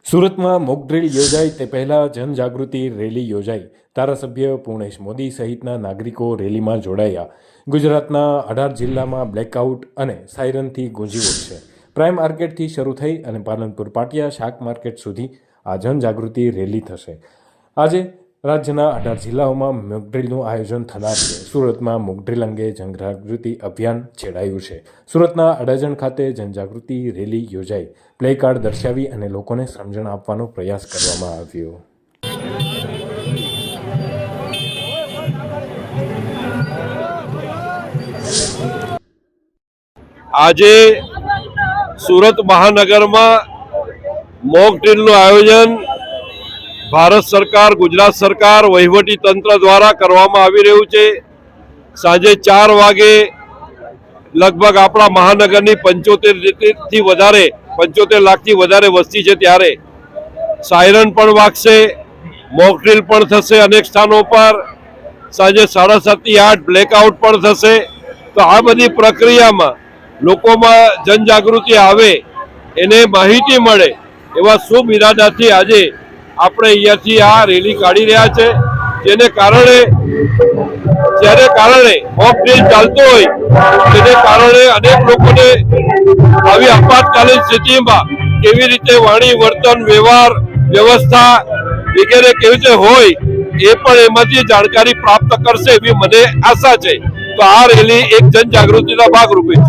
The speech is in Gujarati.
સુરતમાં મોક ડ્રીલ યોજાઈ તે પહેલા જનજાગૃતિ રેલી યોજાઈ। ધારાસભ્ય પૂર્ણેશ મોદી સહિતના નાગરિકો રેલીમાં જોડાયા। ગુજરાતના 18 જિલ્લામાં બ્લેકઆઉટ અને સાયરનથી ગુંજી ઉઠશે। પ્રાઇમ માર્કેટથી શરૂ થઈ અને પાલનપુર પાટિયા શાક માર્કેટ સુધી આ જનજાગૃતિ રેલી થશે। આજે રાજ્યના 18 જિલ્લાઓમાં મોકડ્રીલનું આયોજન થનાર છે। સુરતમાં મોકડ્રીલ અંગે જનજાગૃતિ અભિયાન છેડાયું છે। સુરતના અડાજણ ખાતે જનજાગૃતિ રેલી યોજાઈ। પ્લે કાર્ડ દર્શાવી અને લોકોને સમજણ આપવાનો પ્રયાસ કરવામાં આવ્યો। આજે સુરત મહાનગરમાં મોક ડ્રીલનું આયોજન ભારત સરકાર, ગુજરાત સરકાર, વહીવટી તંત્ર દ્વારા કરવામાં આવી રહ્યું છે। સાંજે 4 વાગે લગભગ આપણા મહાનગરની 75 લાખથી વધારે વસ્તી છે ત્યારે સાયરન પણ વાગશે, મોક ડ્રીલ પણ થશે અનેક સ્થાનો પર। સાંજે 7:30 થી 8 બ્લેકઆઉટ પણ થશે। તો આ બધી પ્રક્રિયામાં લોકોમાં જનજાગૃતિ આવે, એને માહિતી મળે એવા શુભ ઇરાદાથી આજે આપણે અહીંયાથી આ રેલી કાઢી રહ્યા છે। જેને કારણે મોક ડ્રીલ ચાલતો હોય તેને કારણે અનેક લોકોને આવી આપાતકાલીન સ્થિતિમાં કેવી રીતે વાણી, વર્તન, વ્યવહાર, વ્યવસ્થા વગેરે કેવી રીતે હોય એ પણ એમાંથી જાણકારી પ્રાપ્ત કરશે એવી મને આશા છે। તો આ રેલી એક જનજાગૃતિના ભાગરૂપે છે।